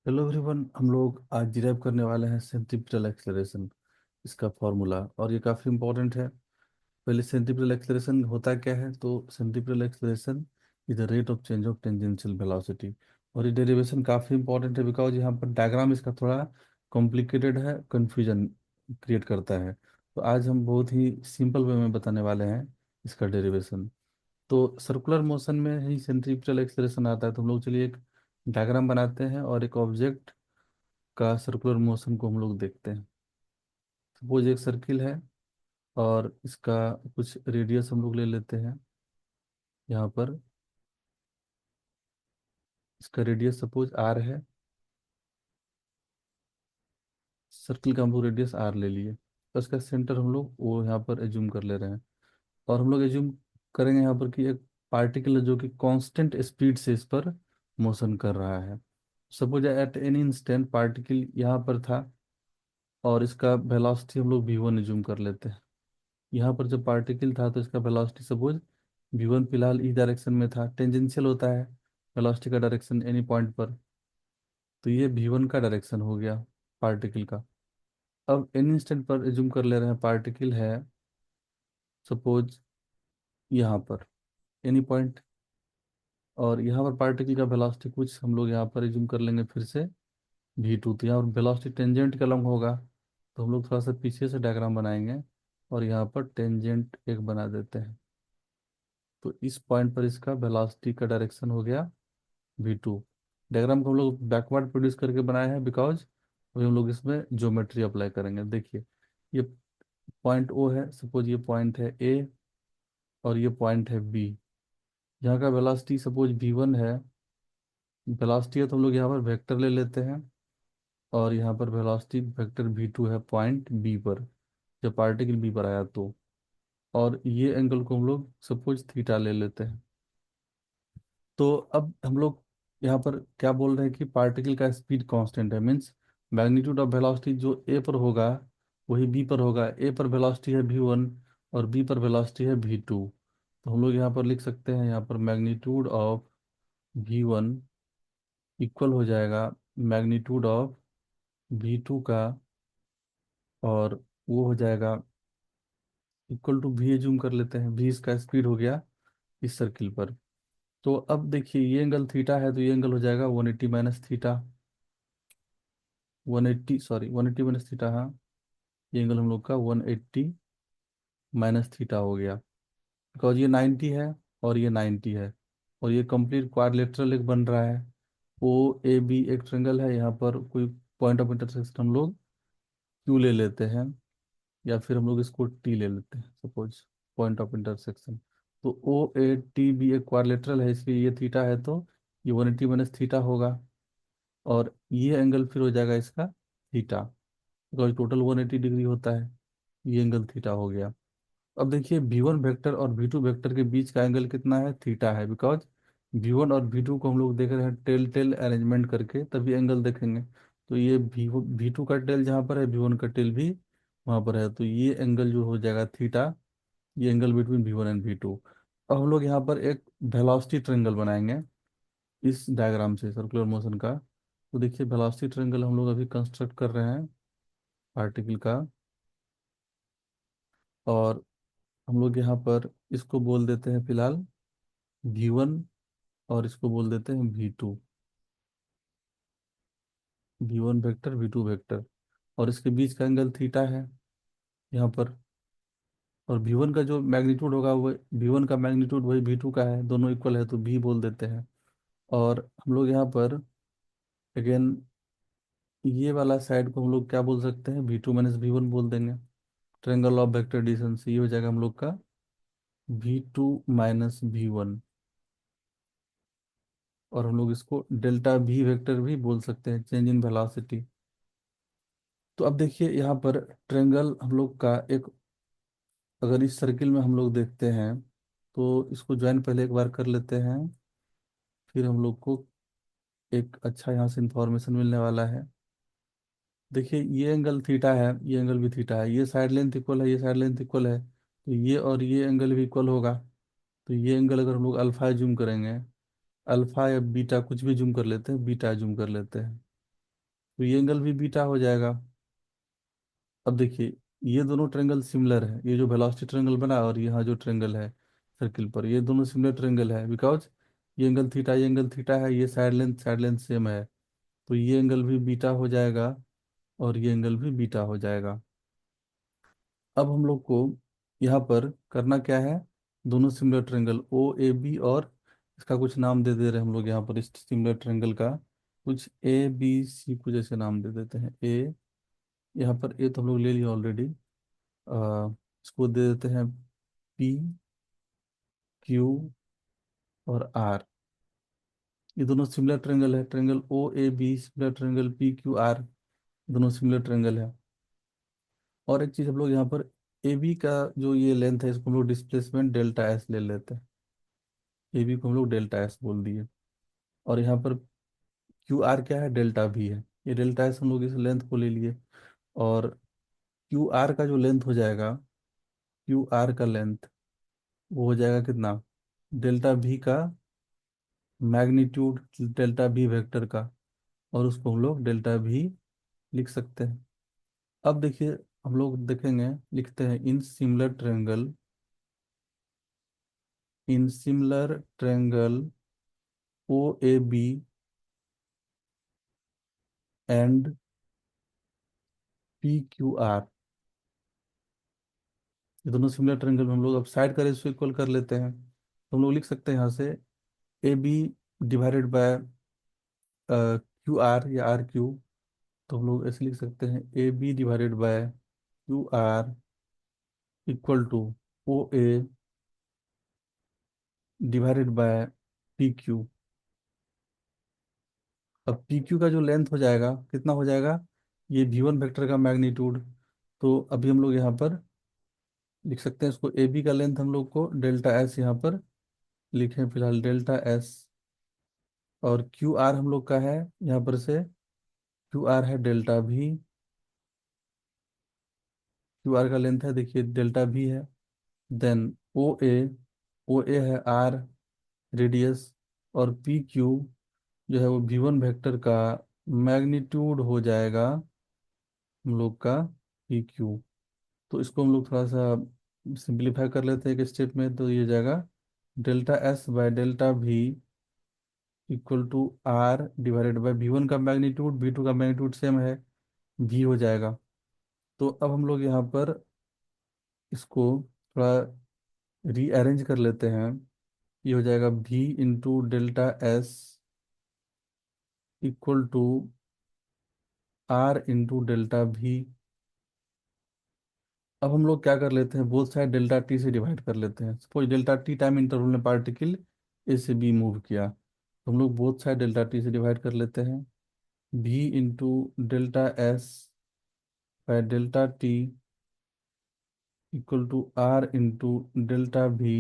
Hello everyone, हम लोग आज डिराइव करने वाले हैं सेंट्रीपिटल एक्सेलरेशन, इसका फॉर्मूला। और ये काफ़ी इंपॉर्टेंट है। पहले सेंट्रीपिटल एक्सेलरेशन होता क्या है? तो centripetal acceleration is the rate of change of tangential velocity. और ये डेरिवेशन काफ़ी इंपॉर्टेंट है बिकॉज यहाँ पर डायग्राम इसका थोड़ा कॉम्प्लिकेटेड है, कंफ्यूजन क्रिएट करता है। तो आज हम बहुत ही सिंपल वे में बताने वाले हैं इसका डेरिवेशन। तो सर्कुलर मोशन में ही सेंट्रीपिटल एक्सेलरेशन आता है। तो हम लोग चलिए एक डायग्राम बनाते हैं और एक ऑब्जेक्ट का सर्कुलर मोशन को हम लोग देखते हैं। सपोज एक सर्किल है और इसका कुछ रेडियस हम लोग ले लेते हैं। यहाँ पर इसका रेडियस सपोज आर है। सर्किल का हम लोग रेडियस आर ले लिए, तो इसका सेंटर हम लोग वो यहाँ पर एज्यूम कर ले रहे हैं। और हम लोग एज्यूम करेंगे यहाँ पर कि एक पार्टिकल है जो कि कांस्टेंट स्पीड से इस पर मोशन कर रहा है। Suppose at any instant particle यहाँ पर था और इसका वेलोसिटी हम लोग v1 एज्यूम कर लेते हैं। यहाँ पर जब पार्टिकल था तो इसका वेलोसिटी सपोज v1 फिलहाल इस डायरेक्शन में था। टेंजेंशियल होता है वेलोसिटी का डायरेक्शन एनी पॉइंट पर। तो ये v1 का डायरेक्शन हो गया पार्टिकल का। अब एनी इंस्टेंट पर एज्यूम कर ले रहे हैं पार्टिकल है सपोज यहाँ पर एनी पॉइंट। और यहाँ पर पार्टिकल का वेलोसिटी कुछ हम लोग यहाँ पर एज्यूम कर लेंगे फिर से v2। तो यहाँ पर वेलोसिटी टेंजेंट के लंब होगा। तो हम लोग थोड़ा सा पीछे से डायग्राम बनाएंगे और यहाँ पर टेंजेंट एक बना देते हैं। तो इस पॉइंट पर इसका वेलोसिटी का डायरेक्शन हो गया v2। डायग्राम को हम लोग बैकवर्ड प्रोड्यूस करके बनाए हैं बिकॉज अभी हम लोग इसमें ज्योमेट्री अप्लाई करेंगे। देखिए, ये पॉइंट ओ है, सपोज ये पॉइंट है ए और ये पॉइंट है बी। यहाँ का वेलोसिटी सपोज v1 है। वेलोसिटी है तो हम लोग यहाँ पर वेक्टर ले लेते हैं और यहाँ पर वेलोसिटी वेक्टर v2 है पॉइंट बी पर, जब पार्टिकल बी पर आया तो। और ये एंगल को हम लोग सपोज थीटा ले लेते हैं। तो अब हम लोग यहाँ पर क्या बोल रहे हैं कि पार्टिकल का स्पीड कांस्टेंट है, मीन्स मैग्नीट्यूड ऑफ वेलोसिटी जो ए पर होगा वही बी पर होगा। ए पर वेलोसिटी है v1 और बी पर वेलोसिटी है v2। तो हम लोग यहाँ पर लिख सकते हैं, यहाँ पर मैग्नीट्यूड ऑफ v1 इक्वल हो जाएगा मैग्नीट्यूड ऑफ v2 का, और वो हो जाएगा इक्वल टू v एज्यूम कर लेते हैं। v इसका स्पीड हो गया इस सर्किल पर। तो अब देखिए ये एंगल थीटा है तो ये एंगल हो जाएगा 180 minus theta. 180 sorry 180 minus theta, हाँ। ये एंगल हम लोग का 180 माइनस थीटा हो गया बिकॉज ये 90 है और ये 90 है। और ये कंप्लीट क्वाड्रिलेटरल एक बन रहा है। ओ ए बी एक ट्रायंगल है। यहाँ पर कोई पॉइंट ऑफ इंटरसेक्शन हम लोग क्यू ले लेते हैं या फिर हम लोग इसको टी ले लेते हैं सपोज पॉइंट ऑफ इंटरसेक्शन। तो ओ ए टी बी एक क्वाड्रिलेटरल है, इसलिए ये थीटा है तो ये 180 माइनस थीटा होगा। और ये एंगल फिर हो जाएगा इसका थीटा बिकॉज टोटल 180 डिग्री होता है। ये एंगल थीटा हो गया। अब देखिए v1 वेक्टर और v2 वेक्टर के बीच का एंगल कितना है? थीटा है बिकॉज v1 और v2 को हम लोग देख रहे हैं टेल टेल अरेंजमेंट करके, तभी एंगल देखेंगे। तो ये v2 का टेल जहाँ पर है v1 का टेल भी वहाँ पर है, तो ये एंगल जो हो जाएगा थीटा। ये angle between v1 and v2। अब हम लोग यहाँ पर एक वेलोसिटी ट्रायंगल बनाएंगे इस डायग्राम से सर्कुलर मोशन का। तो देखिए वेलोसिटी ट्रायंगल हम लोग अभी कंस्ट्रक्ट कर रहे हैं पार्टिकल का। और हम लोग यहाँ पर इसको बोल देते हैं फिलहाल v1 और इसको बोल देते हैं v2। v1 vector v2 vector और इसके बीच का एंगल थीटा है यहाँ पर। और v1 का जो मैग्नीट्यूड होगा वो v1 का मैग्नीट्यूड वही v2 का है, दोनों इक्वल है तो v बोल देते हैं। और हम लोग यहाँ पर अगेन ये वाला साइड को हम लोग क्या बोल सकते हैं? v2 माइनस v1 बोल देंगे। ट्रायंगल ऑफ वेक्टर डिस्टेंस ये हो जाएगा हम लोग का v2 माइनस v1। और हम लोग इसको डेल्टा v वेक्टर भी बोल सकते हैं, चेंज इन वेलोसिटी। तो अब देखिए यहाँ पर ट्रायंगल हम लोग का एक, अगर इस सर्किल में हम लोग देखते हैं तो इसको ज्वाइन पहले एक बार कर लेते हैं, फिर हम लोग को एक अच्छा यहाँ से इंफॉर्मेशन मिलने वाला है। देखिए ये एंगल थीटा है, ये एंगल भी थीटा है, ये साइड लेंथ इक्वल है, ये साइड लेंथ इक्वल है, तो ये और ये एंगल भी इक्वल होगा। तो ये एंगल अगर हम लोग अल्फा जूम करेंगे, अल्फा या बीटा कुछ भी जूम कर लेते हैं, बीटा जूम कर लेते हैं, तो ये एंगल भी बीटा हो जाएगा। अब देखिए, ये दोनों ट्रेंगल सिमिलर है, ये जो वेलोसिटी ट्रेंगल बना और यहाँ जो ट्रेंगल है सर्किल पर, ये दोनों सिमिलर ट्रेंगल है, बिकॉज ये एंगल थीटा, ये एंगल थीटा है, ये साइड लेंथ सेम है। तो ये एंगल भी बीटा हो जाएगा और ये एंगल भी बीटा हो जाएगा। अब हम लोग को यहाँ पर करना क्या है, दोनों similar triangle O A B, और इसका कुछ नाम दे दे रहे हैं हम लोग यहाँ पर, इस सिमिलर ट्रेंगल का कुछ ए बी सी कुछ ऐसे नाम दे देते हैं। ए, यहाँ पर ए तो हम लोग ले लिए ऑलरेडी, इसको दे देते हैं पी क्यू और आर। ये दोनों सिमिलर ट्रेंगल है, triangle O A B similar triangle P Q R, दोनों सिमिलर ट्रेंगल है। और एक चीज हम लोग यहाँ पर, ए बी का जो ये लेंथ है, इसको हम लोग डिस्प्लेसमेंट डेल्टा एस ले लेते हैं। ए बी को हम लोग डेल्टा एस बोल दिए। और यहाँ पर क्यू आर क्या है, डेल्टा भी है। ये डेल्टा एस हम लोग इस लेंथ को ले लिए। और क्यू आर का जो लेंथ हो जाएगा, क्यू आर का लेंथ वो हो जाएगा कितना, डेल्टा भी का मैग्नीट्यूड, डेल्टा भी वेक्टर का, और उसको हम लोग डेल्टा भी लिख सकते हैं। अब देखिए, हम लोग देखेंगे, लिखते हैं in similar triangle O A B and P Q R, ये दोनों सिमिलर ट्रेंगल में हम लोग अब साइड का रेशियो इक्वल कर लेते हैं। तो हम लोग लिख सकते हैं यहाँ से A B divided by Q R या आर क्यू। तो हम लोग ऐसे लिख सकते हैं A B divided by Q R equal to O A divided by P Q. अब पी क्यू का जो लेंथ हो जाएगा कितना हो जाएगा, ये वी वन वेक्टर का मैग्नीट्यूड। तो अभी हम लोग यहाँ पर लिख सकते हैं इसको, ए बी का लेंथ हम लोग को डेल्टा एस यहाँ पर लिखें फिलहाल, डेल्टा एस। और क्यू आर हम लोग का है यहाँ पर से, क्यू आर है डेल्टा भी, क्यू आर का लेंथ है देखिए डेल्टा भी है। देन ओ ए, ओ ए है आर रेडियस, और पी क्यू जो है वो वी वन वेक्टर का मैग्नीट्यूड हो जाएगा हम लोग का पी क्यू। तो इसको हम लोग थोड़ा सा सिंप्लीफाई कर लेते हैं एक स्टेप में, तो ये हो जाएगा delta S by delta v equal to R divided by V one का मैग्नीट्यूड, वी टू का मैग्नीट्यूड सेम है, भी हो जाएगा। तो अब हम लोग यहाँ पर इसको थोड़ा रीअरेंज कर लेते हैं। ये हो जाएगा v into delta S equal to are into delta v. अब हम लोग क्या कर लेते हैं, बोथ साइड डेल्टा टी से डिवाइड कर लेते हैं। Suppose delta T time interval में पार्टिकल ए से बी मूव किया, तो हम लोग बोथ साइड डेल्टा टी से डिवाइड कर लेते हैं। V into delta S by delta T equal to are into delta v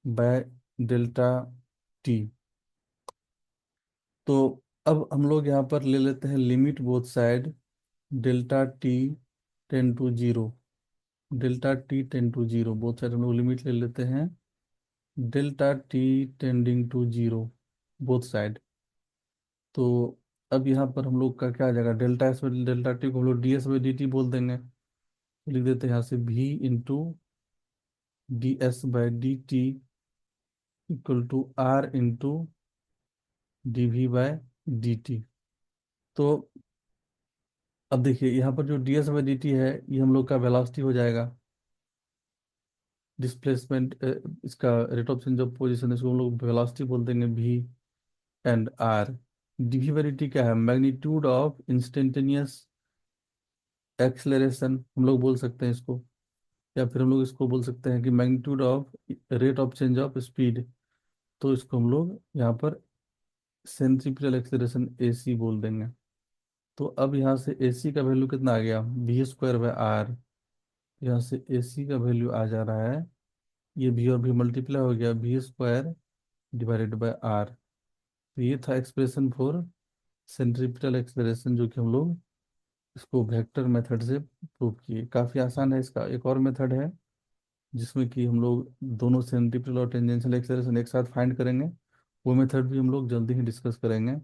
by delta T. तो अब हम लोग यहाँ पर ले लेते हैं limit both side delta T tend to zero, delta T tend to zero, both side हम लोग लिमिट ले लेते हैं delta T tending to zero, both side. तो अब यहाँ पर हम लोग का क्या आ जाएगा, delta s by delta t को हम लोग d s by d t बोल देंगे। तो लिख देते हैं यहाँ से भी into d s by d t equal to are into d v by d t. तो अब देखिए यहाँ पर जो d s by d t है, ये हम लोग का वेलोसिटी हो जाएगा, डिस्प्लेसमेंट, इसका rate of change of position, इसको हम लोग वेलोसिटी बोल देंगे भी। And r, d by d t क्या है, मैग्नीट्यूड ऑफ इंस्टेंटेनियस एक्सेलरेशन हम लोग बोल सकते हैं इसको। या फिर हम लोग इसको बोल सकते हैं कि magnitude of rate of change of speed. तो इसको हम लोग यहाँ पर सेंट्रीपिटल एक्सेलरेशन ए सी बोल देंगे। तो अब यहाँ से ए सी का वैल्यू कितना आ गया, बी स्क्वायर बाय आर। यहाँ से ए सी का वैल्यू आ जा रहा है, ये भी और भी मल्टीप्लाई हो गया, b square divided by r. तो ये था एक्सप्रेशन फॉर सेंट्रीपिटल एक्सेलरेशन, जो कि हम लोग इसको वेक्टर मेथड से प्रूव किए। काफ़ी आसान है। इसका एक और मेथड है जिसमें कि हम लोग दोनों सेंट्रीपिटल और टेंजेंशियल एक्सेलरेशन एक साथ फाइंड करेंगे। वो मेथड भी हम लोग जल्दी ही डिस्कस करेंगे।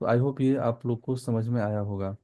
तो आई होप ये आप लोग को समझ में आया होगा।